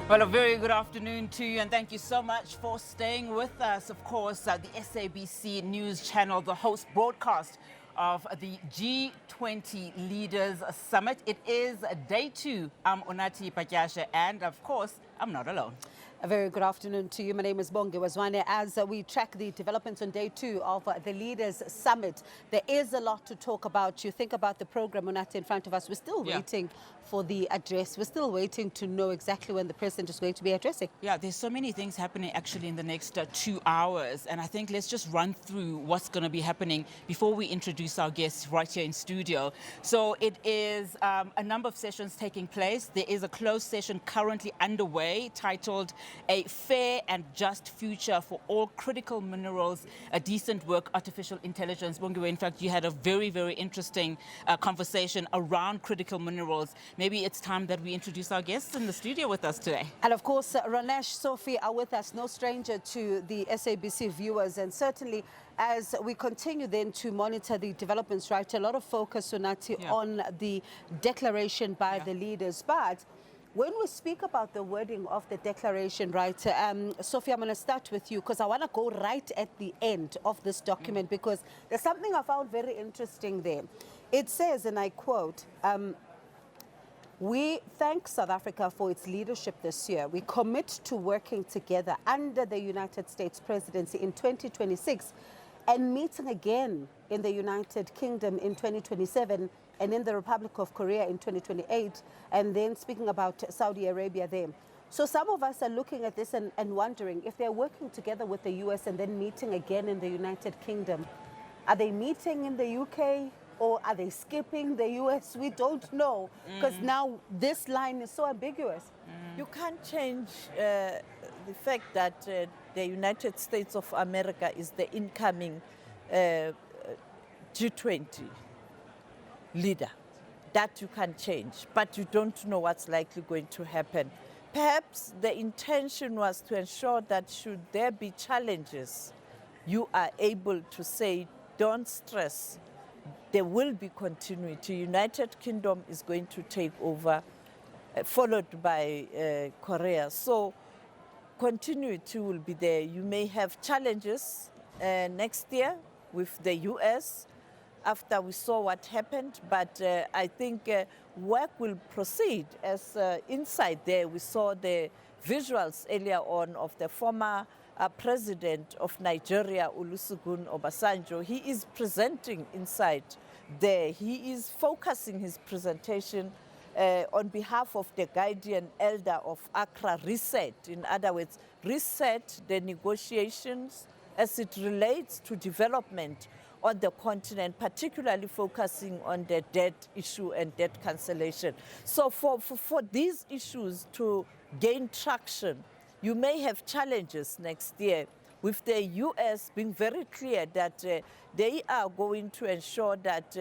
Well, a very good afternoon to you, and thank you so much for staying with us. Of course, the SABC News Channel, the host broadcast of the G20 Leaders Summit. It is day 2. I'm Lt.Gen, and of course, I'm not alone. A very good afternoon to you. My name is Bonge Wazwane. As we track the developments on day 2 of the Leaders Summit, there is a lot to talk about. You think about the program, Unati, in front of us. We're still waiting for the address. We're still waiting to know exactly when the president is going to be addressing. Yeah, there's so many things happening actually in the next 2 hours. And I think let's just run through what's going to be happening before we introduce our guests right here in studio. So it is a number of sessions taking place. There is a closed session currently underway titled A Fair and Just Future for All Critical Minerals, a Decent Work, Artificial Intelligence. Bongiwe, in fact, you had a very, very interesting conversation around critical minerals. Maybe it's time that we introduce our guests in the studio with us today. And of course, Ranesh, Sophie are with us, no stranger to the SABC viewers. And certainly, as we continue then to monitor the developments, right, a lot of focus, Unati, on the declaration by the leaders. But when we speak about the wording of the declaration, right, Sophie, I'm going to start with you because I want to go right at the end of this document because there's something I found very interesting there. It says, and I quote, "We thank South Africa for its leadership this year. We commit to working together under the United States presidency in 2026 and meeting again in the United Kingdom in 2027 and in the Republic of Korea in 2028, and then speaking about Saudi Arabia there." So some of us are looking at this and wondering if they're working together with the US and then meeting again in the United Kingdom. Are they meeting in the UK? Or are they skipping the US? We don't know, because now this line is so ambiguous. You can't change the fact that the United States of America is the incoming G20 leader. That you can change, but you don't know what's likely going to happen. Perhaps the intention was to ensure that should there be challenges, you are able to say, don't stress. There will be continuity. United Kingdom is going to take over, followed by Korea. So continuity will be there. You may have challenges next year with the US after we saw what happened, but I think work will proceed as inside there. We saw the visuals earlier on of the former President of Nigeria, Olusegun Obasanjo. He is presenting inside there. He is focusing his presentation on behalf of the guardian elder of Accra Reset. In other words, reset the negotiations as it relates to development on the continent, particularly focusing on the debt issue and debt cancellation. So for these issues to gain traction, you may have challenges next year, with the US being very clear that they are going to ensure that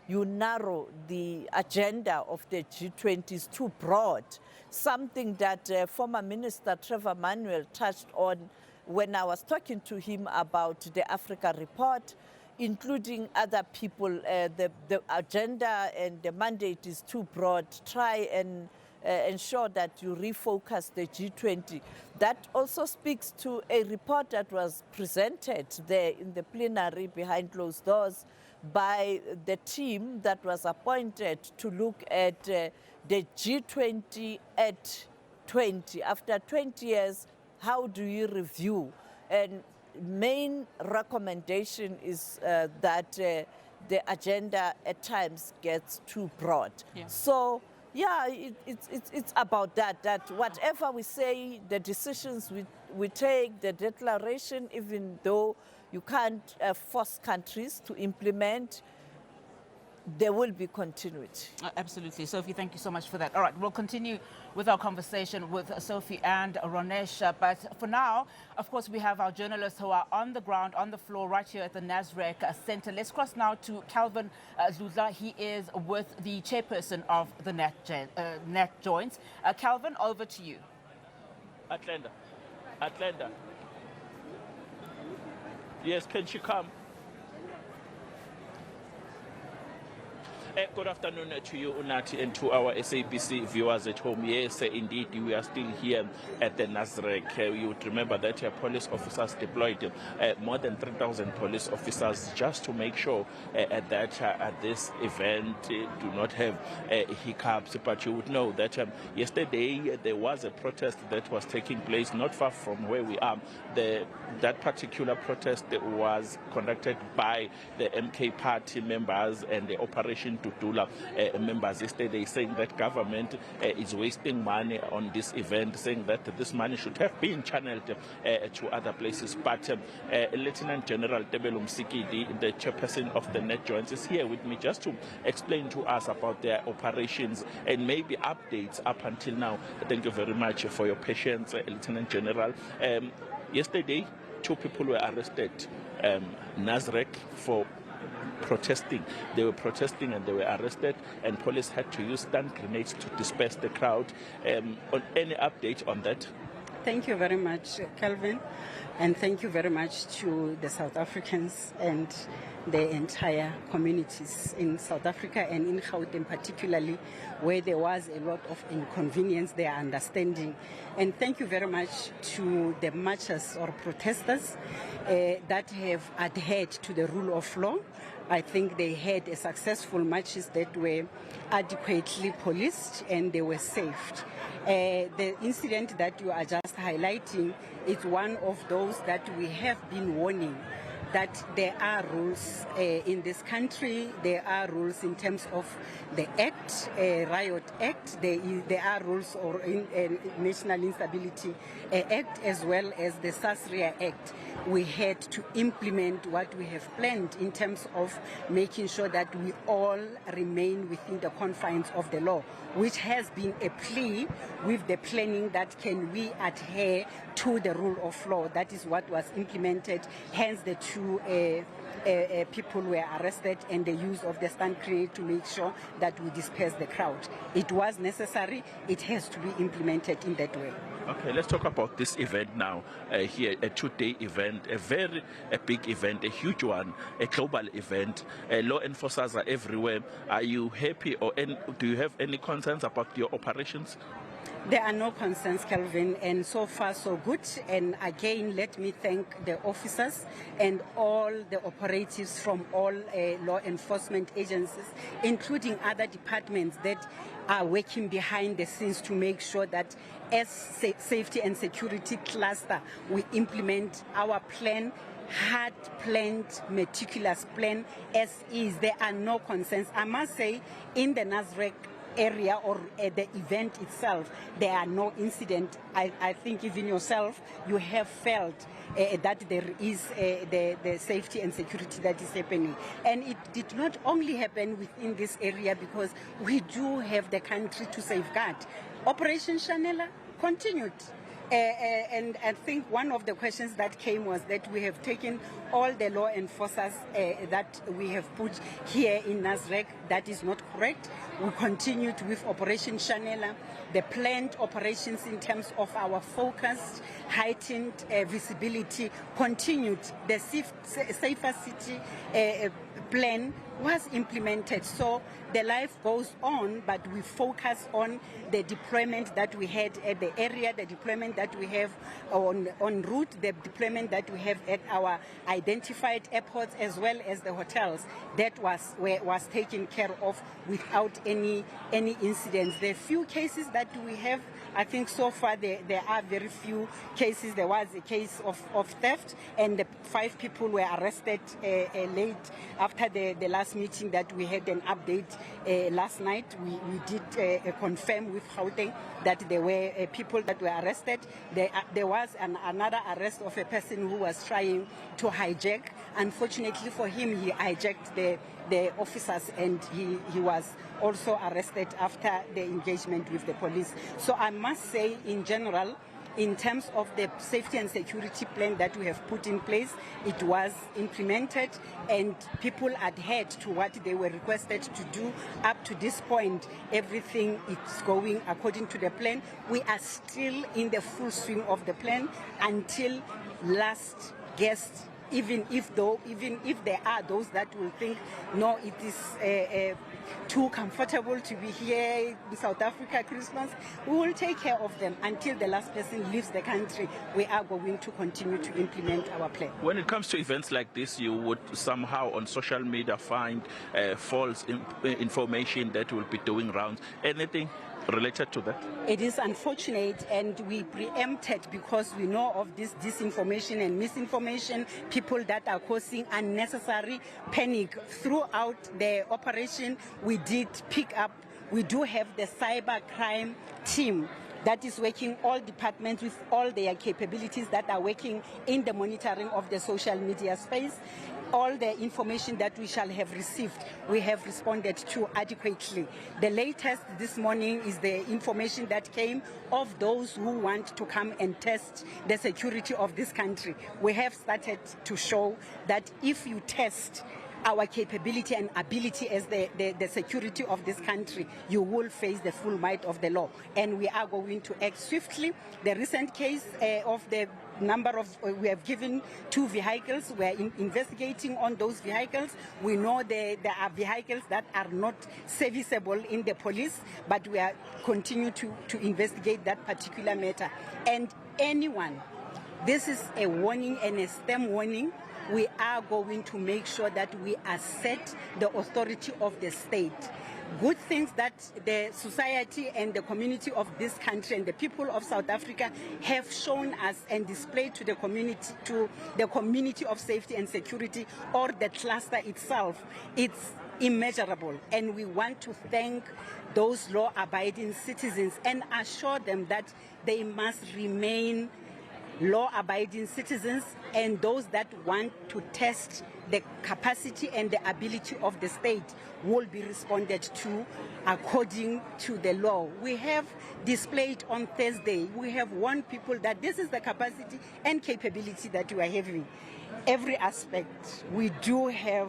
you narrow the agenda of the G20 is too broad, something that former Minister Trevor Manuel touched on when I was talking to him about the Africa report, including other people. The agenda and the mandate is too broad. Try and ensure that you refocus the G20. That also speaks to a report that was presented there in the plenary behind closed doors by the team that was appointed to look at the G20 at 20. After 20 years, how do you review? And main recommendation is that the agenda at times gets too broad. So yeah, it's about that whatever we say, the decisions we take, the declaration, even though you can't force countries to implement, there will be continuity. Absolutely. Sophie, thank you so much for that. All right, we'll continue with our conversation with Sophie and Ranesh. But for now, of course, we have our journalists who are on the ground, on the floor, right here at the NASREC Center. Let's cross now to Calvin Zluza. He is with the chairperson of the NATJOINTS. Calvin, over to you. Atlanta. Yes, can she come? Good afternoon to you, Unati, and to our SABC viewers at home. Yes, indeed, we are still here at the NASREC. You would remember that police officers deployed more than 3,000 police officers just to make sure that this event do not have hiccups. But you would know that yesterday there was a protest that was taking place not far from where we are. That particular protest was conducted by the MK party members and the Operation Tutula members yesterday, saying that government is wasting money on this event, saying that this money should have been channeled to other places. But Lt.Gen Tebello, the chairperson of the NATJOINTS, is here with me just to explain to us about their operations and maybe updates up until now. Thank you very much for your patience, Lieutenant General. Yesterday, 2 people were arrested, NASREC, for protesting. They were protesting and they were arrested, and police had to use stun grenades to disperse the crowd. On any update on that? Thank you very much, Calvin, and thank you very much to the South Africans and the entire communities in South Africa and in Gauteng particularly, where there was a lot of inconvenience, their understanding. And thank you very much to the marchers or protesters that have adhered to the rule of law. I think they had a successful marches that were adequately policed and they were saved. The incident that you are just highlighting is one of those that we have been warning that there are rules in this country. There are rules in terms of the Act, Riot Act. There are rules or National Instability Act, as well as the SASRIA Act. We had to implement what we have planned in terms of making sure that we all remain within the confines of the law, which has been a plea with the planning that can we adhere to the rule of law. That is what was implemented, hence the 2 people were arrested and the use of the stun grenade to make sure that we disperse the crowd. It was necessary, it has to be implemented in that way. Okay, let's talk about this event now. Here, a 2-day event, a big event, a huge one, a global event. Law enforcers are everywhere. Are you happy, or do you have any concerns about your operations? There are no concerns, Calvin, and so far so good. And again, let me thank the officers and all the operatives from all law enforcement agencies, including other departments that are working behind the scenes to make sure that as safety and security cluster, we implement our plan, hard planned, meticulous plan as is. There are no concerns. I must say, in the NASREC area or the event itself, there are no incidents. I think even yourself, you have felt that there is the safety and security that is happening. And it did not only happen within this area, because we do have the country to safeguard. Operation Chanela continued. And I think one of the questions that came was that we have taken all the law enforcers that we have put here in NASREC. That is not correct. We continued with Operation Chanela, the planned operations in terms of our focused, heightened visibility continued. The Safer City plan was implemented. So the life goes on, but we focus on the deployment that we had at the area, the deployment that we have on route, the deployment that we have at our identified airports, as well as the hotels. That was taken care of without any incidents. The few cases that we have, I think so far there are very few cases. There was a case of theft, and the 5 people were arrested late after the last meeting that we had an update last night. We did confirm with Gauteng that there were people that were arrested. There was another arrest of a person who was trying to hijack. Unfortunately for him, he hijacked the officers, and he was also arrested after the engagement with the police. So I must say, in general, in terms of the safety and security plan that we have put in place, it was implemented and people adhered to what they were requested to do. Up to this point, everything is going according to the plan. We are still in the full swing of the plan until last guest even if there are those that will think, no, it is too comfortable to be here in South Africa Christmas, we will take care of them until the last person leaves the country. We are going to continue to implement our plan. When it comes to events like this, you would somehow on social media find false information that will be doing rounds. Anything related to that? It is unfortunate, and we preempted because we know of this disinformation and misinformation, people that are causing unnecessary panic. Throughout the operation, we did pick up, we do have the cyber crime team that is working, all departments with all their capabilities that are working in the monitoring of the social media space. All the information that we shall have received, we have responded to adequately. The latest this morning is the information that came of those who want to come and test the security of this country. We have started to show that if you test our capability and ability as the security of this country, you will face the full might of the law. And we are going to act swiftly. The recent case of the number of, we have given 2 vehicles. We are investigating on those vehicles. We know there are vehicles that are not serviceable in the police, but we are continue to investigate that particular matter. And anyone, this is a warning and a STEM warning. We are going to make sure that we assert the authority of the state. Good things that the society and the community of this country and the people of South Africa have shown us and displayed to the community of safety and security, or the cluster itself. It's immeasurable, and we want to thank those law-abiding citizens and assure them that they must remain law-abiding citizens, and those that want to test the capacity and the ability of the state will be responded to according to the law. We have displayed on Thursday, we have warned people that this is the capacity and capability that we are having. Every aspect, we do have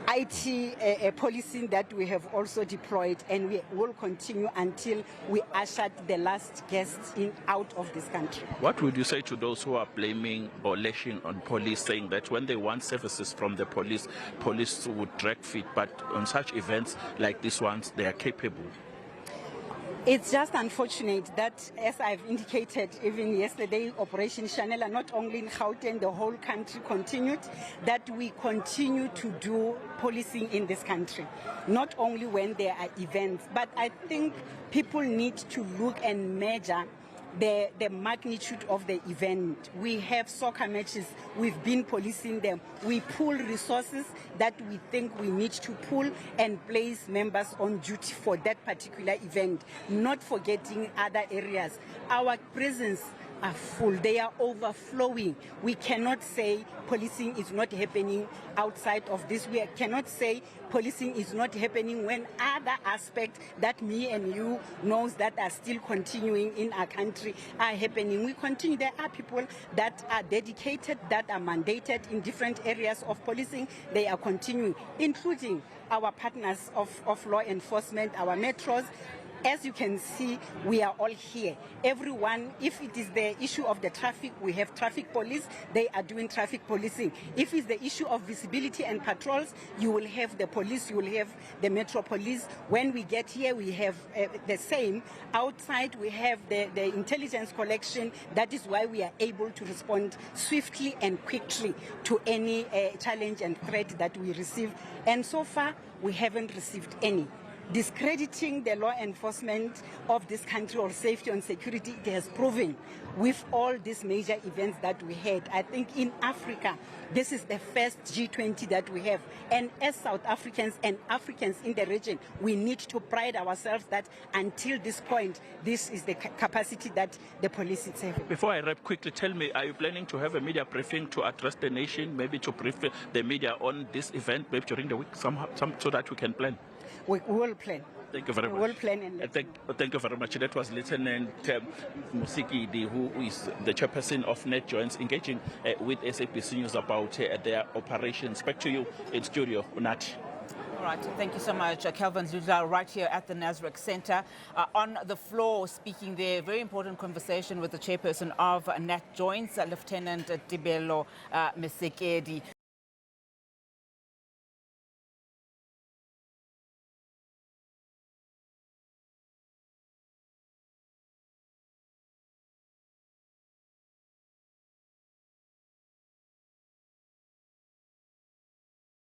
IT policing that we have also deployed, and we will continue until we usher the last guests out of this country. What would you say to those who are blaming or lashing on police, saying that when they want services from the police would drag feet, but on such events like this ones, they are capable? It's just unfortunate that, as I've indicated even yesterday, Operation Chanela, not only in Gauteng, the whole country continued, that we continue to do policing in this country, not only when there are events, but I think people need to look and measure the magnitude of the event. We have soccer matches, we've been policing them. We pool resources that we think we need to pool and place members on duty for that particular event, not forgetting other areas. Our prisons are full, they are overflowing. We cannot say policing is not happening outside of this. We cannot say policing is not happening when other aspects that me and you knows that are still continuing in our country are happening. We continue. There are people that are dedicated, that are mandated in different areas of policing. They are continuing, including our partners of law enforcement, our metros. As you can see, we are all here. Everyone, if it is the issue of the traffic, we have traffic police, they are doing traffic policing. If it's the issue of visibility and patrols, you will have the police, you will have the metro police. When we get here, we have the same. Outside, we have the intelligence collection. That is why we are able to respond swiftly and quickly to any challenge and threat that we receive. And so far, we haven't received any. Discrediting the law enforcement of this country or safety and security, it has proven with all these major events that we had. I think in Africa, this is the first G20 that we have. And as South Africans and Africans in the region, we need to pride ourselves that until this point, this is the capacity that the police is having. Before I wrap, quickly tell me, are you planning to have a media briefing to address the nation, maybe to brief the media on this event, maybe during the week, so that we can plan? We will plan. Thank you very much. We will plan and thank you very much. That was Lieutenant Mosikili, who is the chairperson of NATJOINTS, engaging with SABC News about their operations. Back to you in studio, Unati. All right, thank you so much, Kelvin Zudla, right here at the Nasrec Center. On the floor, speaking there, very important conversation with the chairperson of NATJOINTS, Lieutenant Tebello Mosikili.